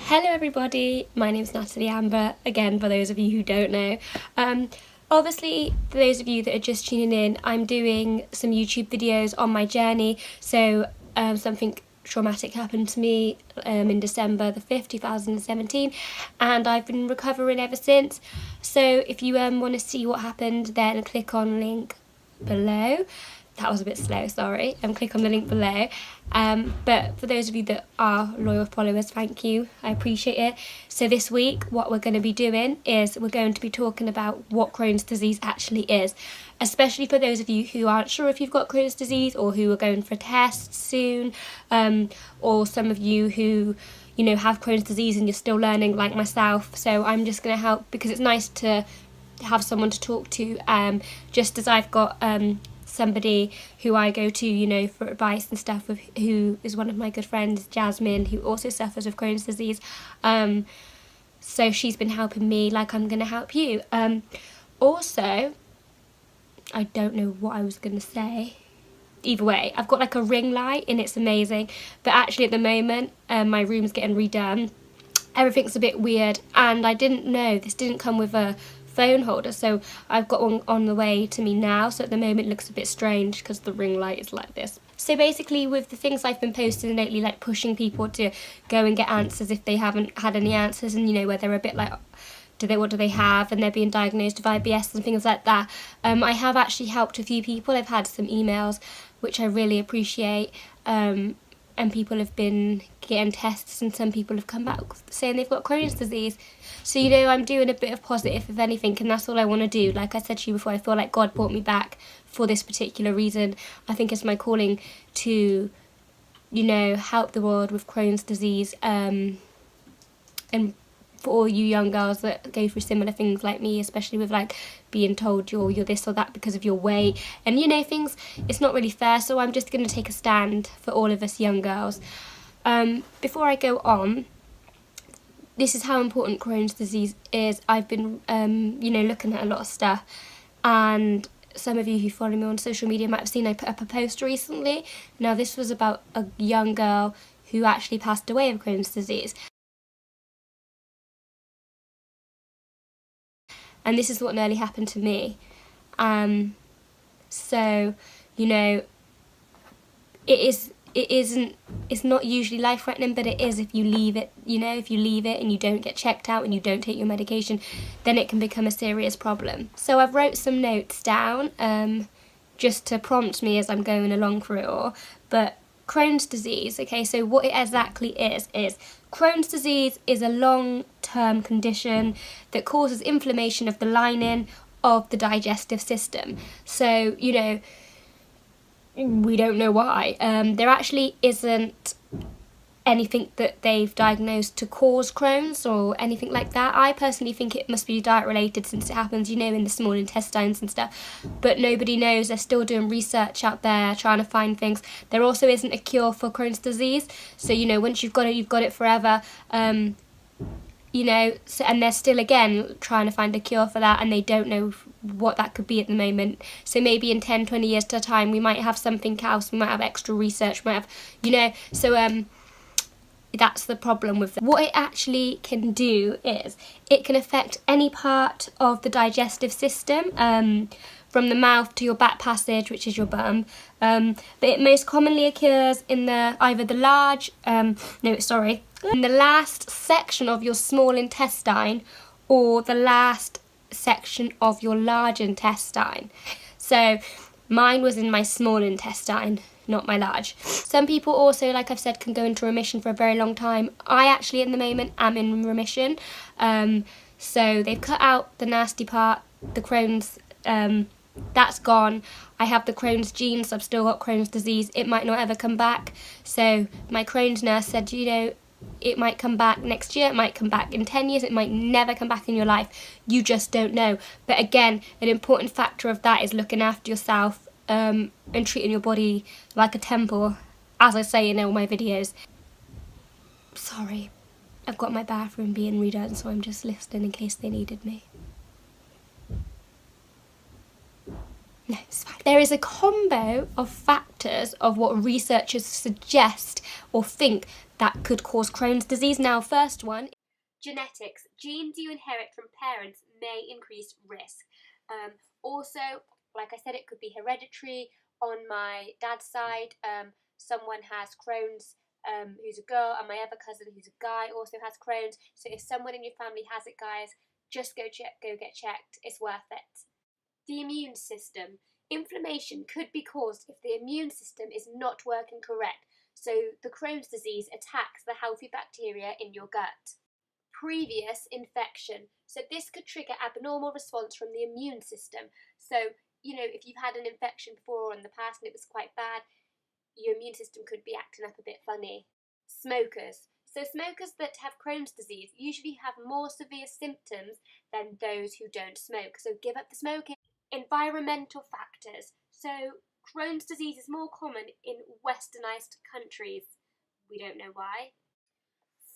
Hello everybody, my name is Natalie-Amber, again for those of you who don't know. Obviously, for those of you that are just tuning in, I'm doing some YouTube videos on my journey. So something traumatic happened to me in December the 5th, 2017, and I've been recovering ever since. So if you want to see what happened, then click on link below. That was a bit slow, sorry. Click on the link below. But for those of you that are loyal followers, thank you. I appreciate it. So this week, what we're going to be doing is we're going to be talking about what Crohn's disease actually is. Especially for those of you who aren't sure if you've got Crohn's disease or who are going for tests soon. Or some of you who, you know, have Crohn's disease and you're still learning like myself. So I'm just going to help because it's nice to have someone to talk to. Just as I've got somebody who I go to, you know, for advice and stuff, who is one of my good friends, Jasmine, who also suffers with Crohn's disease. So she's been helping me like I'm going to help you. Also, I don't know what I was going to say. Either way, I've got like a ring light and it's amazing. But actually at the moment, my room's getting redone. Everything's a bit weird and I didn't know, this didn't come with a phone holder, so I've got one on the way to me now. So at the moment it looks a bit strange because the ring light is like this. So basically with the things I've been posting lately, like pushing people to go and get answers if they haven't had any answers, and you know, where they're a bit like, what do they have, and they're being diagnosed with IBS and things like that. I have actually helped a few people. I've had some emails which I really appreciate, and people have been getting tests and some people have come back saying they've got Crohn's disease. So, you know, I'm doing a bit of positive, if anything, and that's all I want to do. Like I said to you before, I feel like God brought me back for this particular reason. I think it's my calling to, you know, help the world with Crohn's disease, and for all you young girls that go through similar things like me, especially with like being told you're this or that because of your weight, and you know, things, it's not really fair. So I'm just going to take a stand for all of us young girls. Before I go on, this is how important Crohn's disease is. I've been you know, looking at a lot of stuff, and some of you who follow me on social media might have seen I put up a post recently. Now this was about a young girl who actually passed away of Crohn's disease. And this is what nearly happened to me. So, you know, it's not usually life-threatening, but it is if you leave it, you know, if you leave it and you don't get checked out and you don't take your medication, then it can become a serious problem. So I've wrote some notes down, just to prompt me as I'm going along through it all. But Crohn's disease, okay, so what it exactly is Crohn's disease is a long-term condition that causes inflammation of the lining of the digestive system. So, you know, we don't know why. There actually isn't anything that they've diagnosed to cause Crohn's or anything like that. I personally think it must be diet related, since it happens, you know, in the small intestines and stuff. But nobody knows. They're still doing research out there, trying to find things. There also isn't a cure for Crohn's disease. So, you know, once you've got it, you've got it forever. You know, so, and they're still, again, trying to find a cure for that, and they don't know what that could be at the moment. So maybe in 10, 20 years to time, we might have something else. We might have extra research, we might have, you know, so that's the problem with that. What it actually can do is it can affect any part of the digestive system, from the mouth to your back passage, which is your bum. But it most commonly occurs in either the last section of your small intestine or the last section of your large intestine. So mine was in my small intestine, not my large. Some people also, like I've said, can go into remission for a very long time. I actually, at the moment, am in remission. So they've cut out the nasty part, the Crohn's, that's gone. I have the Crohn's genes, so I've still got Crohn's disease. It might not ever come back. So my Crohn's nurse said, you know, it might come back next year, it might come back in 10 years, it might never come back in your life. You just don't know. But again, an important factor of that is looking after yourself, and treating your body like a temple, as I say in all my videos. Sorry, I've got my bathroom being redone, so I'm just listening in case they needed me. No, it's fine. There is a combo of factors of what researchers suggest or think that could cause Crohn's disease. Now, first one, genetics. Genes you inherit from parents may increase risk. Also, like I said, it could be hereditary. On my dad's side, someone has Crohn's who's a girl, and my other cousin who's a guy also has Crohn's. So if someone in your family has it, guys, just go get checked. It's worth it. The immune system. Inflammation could be caused if the immune system is not working correct. So the Crohn's disease attacks the healthy bacteria in your gut. Previous infection. So this could trigger abnormal response from the immune system. So, if you've had an infection before or in the past and it was quite bad, your immune system could be acting up a bit funny. Smokers. So smokers that have Crohn's disease usually have more severe symptoms than those who don't smoke. So give up the smoking. Environmental factors. So Crohn's disease is more common in westernized countries. We don't know why.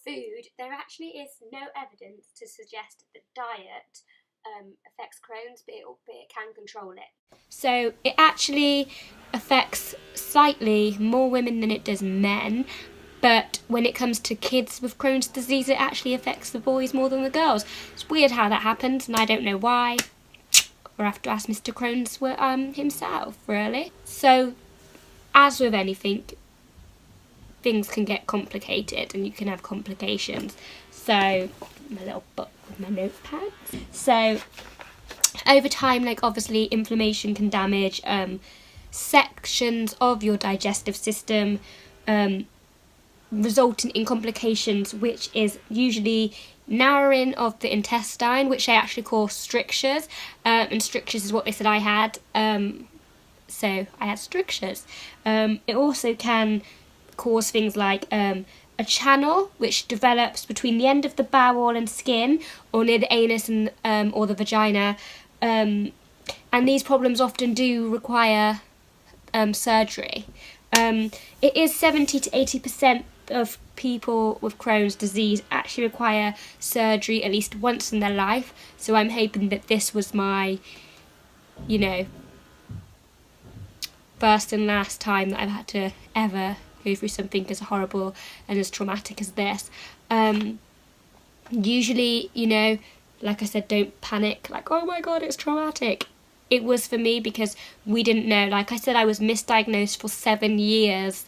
Food. There actually is no evidence to suggest that diet affects Crohn's, but it can control it. So it actually affects slightly more women than it does men, but when it comes to kids with Crohn's disease, it actually affects the boys more than the girls. It's weird how that happens, and I don't know why. We'll have to ask Mr. Crohn's himself, really. So, as with anything, things can get complicated and you can have complications. So, my little book with my notepads. So, over time, obviously, inflammation can damage sections of your digestive system, resulting in complications, which is usually narrowing of the intestine, which I actually call strictures, and strictures is what they said I had, so I had strictures. It also can cause things like a channel which develops between the end of the bowel and skin, or near the anus and or the vagina, and these problems often do require surgery. It is 70 to 80% of people with Crohn's disease actually require surgery at least once in their life. So I'm hoping that this was my, first and last time that I've had to ever go through something as horrible and as traumatic as this. Usually, like I said, don't panic, oh my god, it's traumatic. It was for me because we didn't know. Like I said, I was misdiagnosed for 7 years,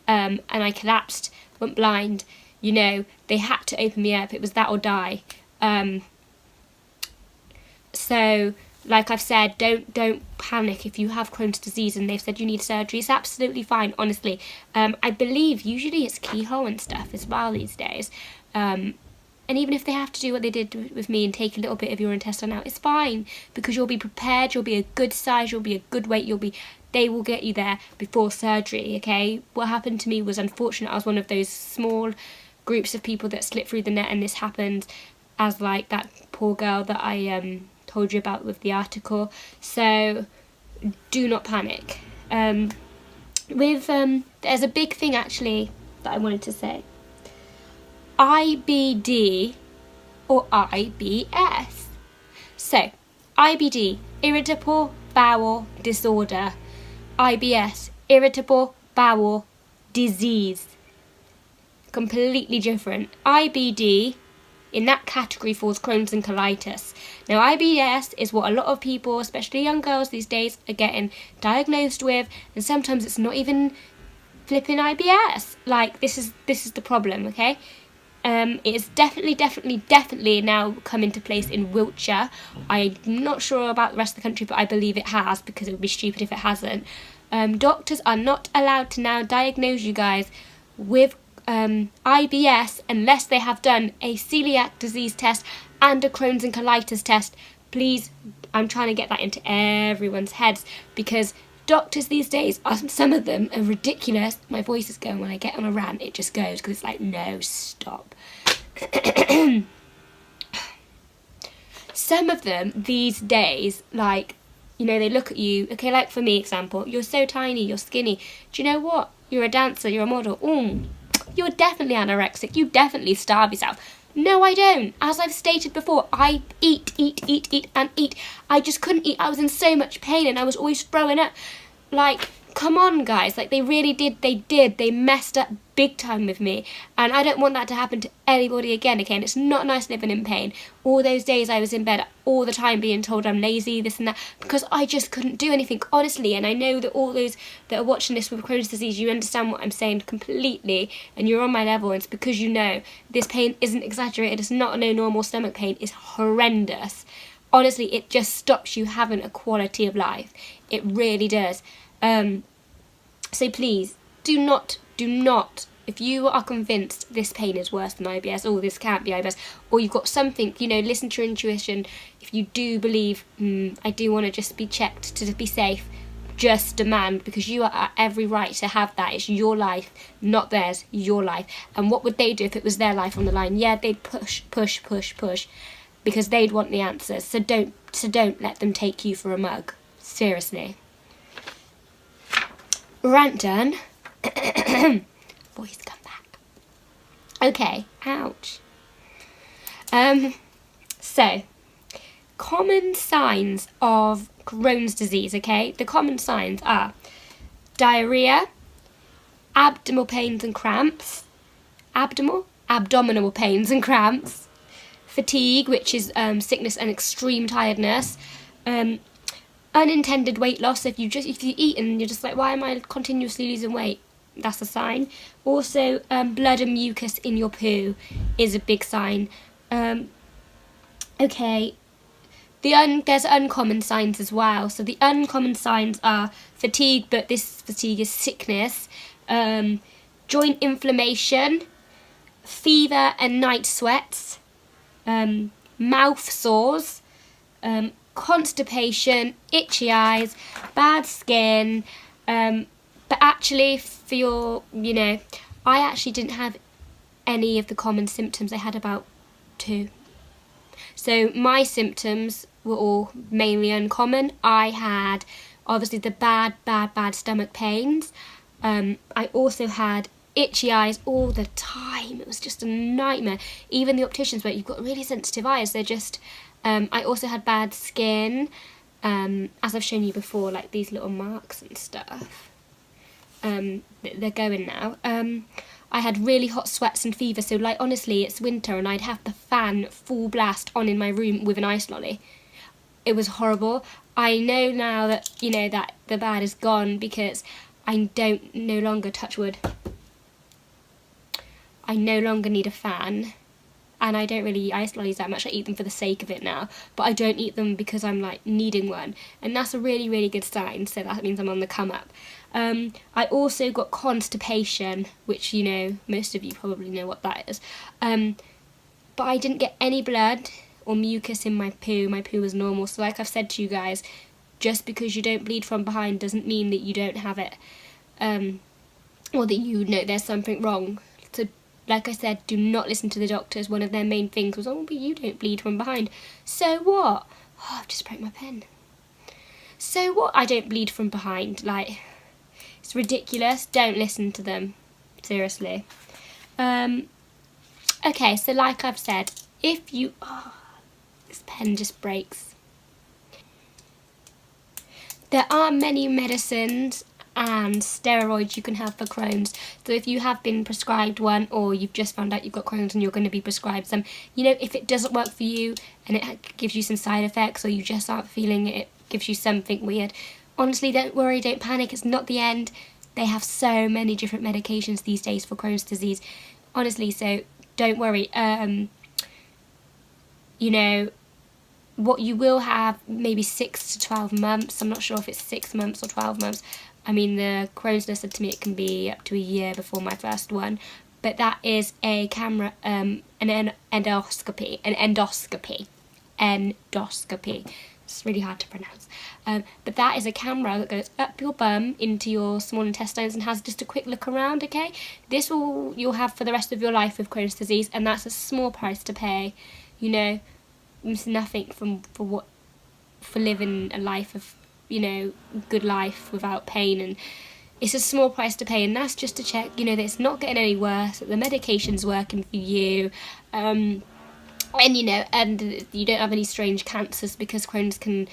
and I collapsed, went blind. They had to open me up. It was that or die. So, like I've said, don't panic if you have Crohn's disease and they've said you need surgery. It's absolutely fine, honestly. I believe usually it's keyhole and stuff as well these days. And even if they have to do what they did with me and take a little bit of your intestine out, it's fine, because you'll be prepared, you'll be a good size, you'll be a good weight, they will get you there before surgery, okay? What happened to me was unfortunate. I was one of those small groups of people that slipped through the net, and this happened as that poor girl that I told you about with the article. So do not panic. There's a big thing actually that I wanted to say. IBD or IBS. So, IBD, irritable bowel disorder. IBS, irritable bowel disease. Completely different. IBD, in that category, falls Crohn's and colitis. Now, IBS is what a lot of people, especially young girls these days, are getting diagnosed with, and sometimes it's not even flipping IBS. This is the problem, okay? It is definitely now come into place in Wiltshire. I'm not sure about the rest of the country, but I believe it has, because it would be stupid if it hasn't. Doctors are not allowed to now diagnose you guys with IBS unless they have done a celiac disease test and a Crohn's and colitis test. Please, I'm trying to get that into everyone's heads, because doctors these days, some of them are ridiculous. My voice is going when I get on a rant, it just goes, because it's no, stop. Some of them these days, they look at you, okay, for me, example, you're so tiny, you're skinny. Do you know what? You're a dancer, you're a model. You're definitely anorexic, you definitely starve yourself. No, I don't. As I've stated before, I eat, and eat. I just couldn't eat. I was in so much pain and I was always throwing up. come on, guys, like, they really did, they messed up big time with me, and I don't want that to happen to anybody again, okay? And it's not nice living in pain. All those days I was in bed all the time being told I'm lazy, this and that, because I just couldn't do anything, honestly. And I know that all those that are watching this with Crohn's disease, you understand what I'm saying completely, and you're on my level, and it's because you know this pain isn't exaggerated, it's not no normal stomach pain, it's horrendous. Honestly, it just stops you having a quality of life. It really does. So please, do not, if you are convinced this pain is worse than IBS, or this can't be IBS, or you've got something, you know, listen to your intuition. If you do believe, I do want to just be checked to be safe, just demand, because you are at every right to have that. It's your life, not theirs, your life. And what would they do if it was their life on the line? Yeah, they'd push, because they'd want the answers. So don't let them take you for a mug. Seriously. Rant done. Voice come back. Okay, ouch. So, common signs of Crohn's disease, okay? The common signs are diarrhea, abdominal pains and cramps, abdominal pains and cramps, fatigue, which is sickness and extreme tiredness, unintended weight loss. If you eat and you're just like, why am I continuously losing weight? That's a sign. Also, blood and mucus in your poo is a big sign. Okay, there's uncommon signs as well. So the uncommon signs are fatigue, but this fatigue is sickness, joint inflammation, fever and night sweats, mouth sores, constipation, itchy eyes, bad skin, but actually for your, you know, I actually didn't have any of the common symptoms. I had about 2. So my symptoms were all mainly uncommon. I had obviously the bad stomach pains. I also had itchy eyes all the time. It was just a nightmare. Even the opticians went, you've got really sensitive eyes. They're just, I also had bad skin, as I've shown you before, like these little marks and stuff. They're going now. I had really hot sweats and fever, so like honestly it's winter and I'd have the fan full blast on in my room with an ice lolly. It was horrible. I know now that, you know, that the bad is gone because I don't no longer, touch wood, I no longer need a fan, and I don't really eat ice lollies that much. I eat them for the sake of it now, but I don't eat them because I'm like needing one, and that's a really, really good sign, so that means I'm on the come up. I also got constipation, which, you know, most of you probably know what that is, but I didn't get any blood or mucus in my poo. My poo was normal, so like I've said to you guys, just because you don't bleed from behind doesn't mean that you don't have it, or that you know there's something wrong. So like I said, do not listen to the doctors. One of their main things was, oh, but you don't bleed from behind. So what? Oh, I've just broke my pen. So what? I don't bleed from behind. Like, it's ridiculous. Don't listen to them. Seriously. Okay, so like I've said, if you... Oh, this pen just breaks. There are many medicines and steroids you can have for Crohn's. So if you have been prescribed one, or you've just found out you've got Crohn's and you're going to be prescribed some, you know, if it doesn't work for you and it gives you some side effects, or you just aren't feeling it, it gives you something weird, honestly, don't worry, don't panic, it's not the end. They have so many different medications these days for Crohn's disease, honestly, so don't worry. You know, what you will have, maybe 6 to 12 months, I'm not sure if it's 6 months or 12 months, I mean, the Crohn's nurse said to me it can be up to a year before my first one, but that is a camera, an endoscopy. It's really hard to pronounce. But that is a camera that goes up your bum into your small intestines and has just a quick look around, okay? This you'll have for the rest of your life with Crohn's disease, and that's a small price to pay, you know. It's nothing for living a life of, you know, good life without pain, and it's a small price to pay, and that's just to check, you know, that it's not getting any worse, that the medication's working for you, and you know, and you don't have any strange cancers, because Crohn's can,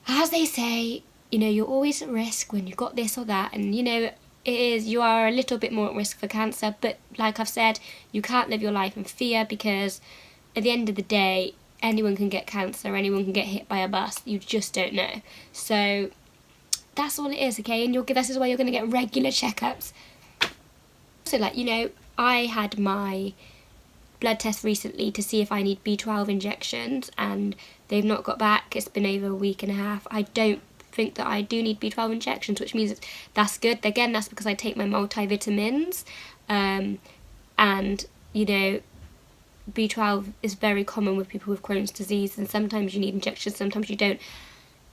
as they say, you know, you're always at risk when you've got this or that, and you know, you are a little bit more at risk for cancer, but like I've said, you can't live your life in fear, because at the end of the day, anyone can get cancer, anyone can get hit by a bus, you just don't know. So that's all it is, okay? And this is why you're going to get regular checkups. So, like, you know, I had my blood test recently to see if I need B12 injections, and they've not got back. It's been over a week and a half. I don't think that I do need B12 injections, which means that's good. Again, that's because I take my multivitamins, and you know, B12 is very common with people with Crohn's disease, and sometimes you need injections, sometimes you don't.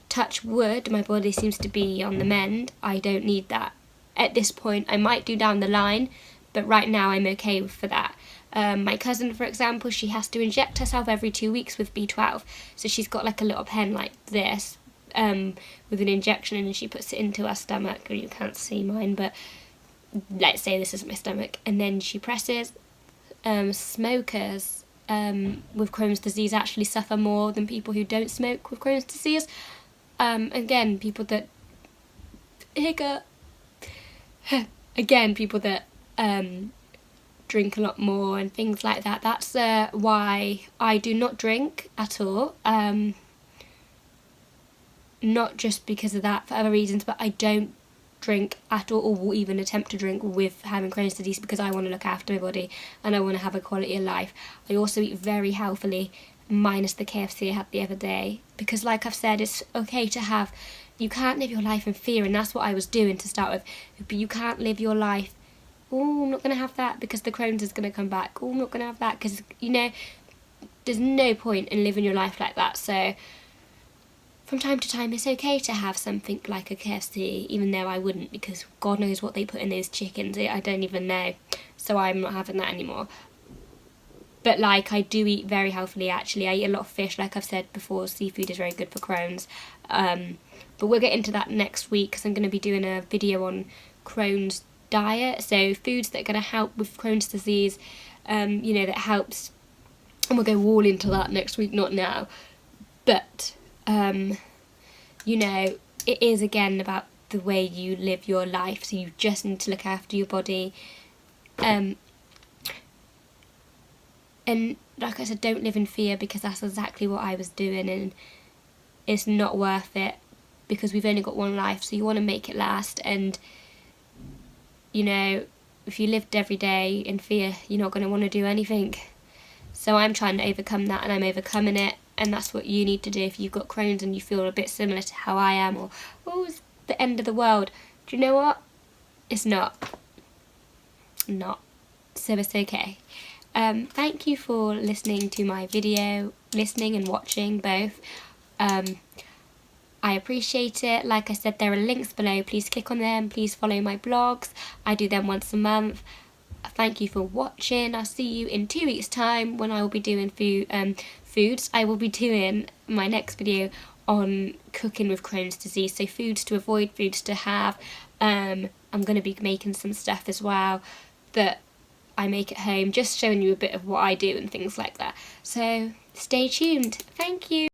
Touch wood, my body seems to be on the mend. I don't need that at this point. I might do down the line, but right now I'm okay for that. My cousin, for example, she has to inject herself every 2 weeks with B12. So she's got like a little pen like this, with an injection, and she puts it into her stomach. You can't see mine, but let's say this is my stomach. And then she presses. Smokers with Crohn's disease actually suffer more than people who don't smoke with Crohn's disease. Again, people that drink a lot more and things like that. That's why I do not drink at all. Not just because of that, for other reasons, but I don't drink at all, or will even attempt to drink with having Crohn's disease, because I want to look after my body and I want to have a quality of life. I also eat very healthily, minus the KFC I had the other day, because like I've said, it's okay to have, you can't live your life in fear, and that's what I was doing to start with, but you can't live your life, oh, I'm not going to have that because the Crohn's is going to come back, oh, I'm not going to have that because, you know, there's no point in living your life like that. So from time to time, it's okay to have something like a KFC, even though I wouldn't, because God knows what they put in those chickens. I don't even know. So I'm not having that anymore. But, like, I do eat very healthily, actually. I eat a lot of fish, like I've said before. Seafood is very good for Crohn's. But we'll get into that next week, because I'm going to be doing a video on Crohn's diet. So foods that are going to help with Crohn's disease, you know, that helps. And we'll go all into that next week, not now. But you know, it is again about the way you live your life, so you just need to look after your body, and like I said, don't live in fear, because that's exactly what I was doing, and it's not worth it, because we've only got one life, so you want to make it last. And you know, if you lived every day in fear, you're not going to want to do anything. So I'm trying to overcome that, and I'm overcoming it. And that's what you need to do if you've got Crohn's and you feel a bit similar to how I am, or, oh, it's the end of the world. Do you know what? It's not. Not. So it's okay. Thank you for listening to my video, listening and watching both. I appreciate it. Like I said, there are links below. Please click on them. Please follow my blogs. I do them once a month. Thank you for watching. I'll see you in 2 weeks' time when I will be doing foods. I will be doing my next video on cooking with Crohn's disease, so foods to avoid, foods to have. I'm going to be making some stuff as well that I make at home, just showing you a bit of what I do and things like that. So stay tuned. Thank you.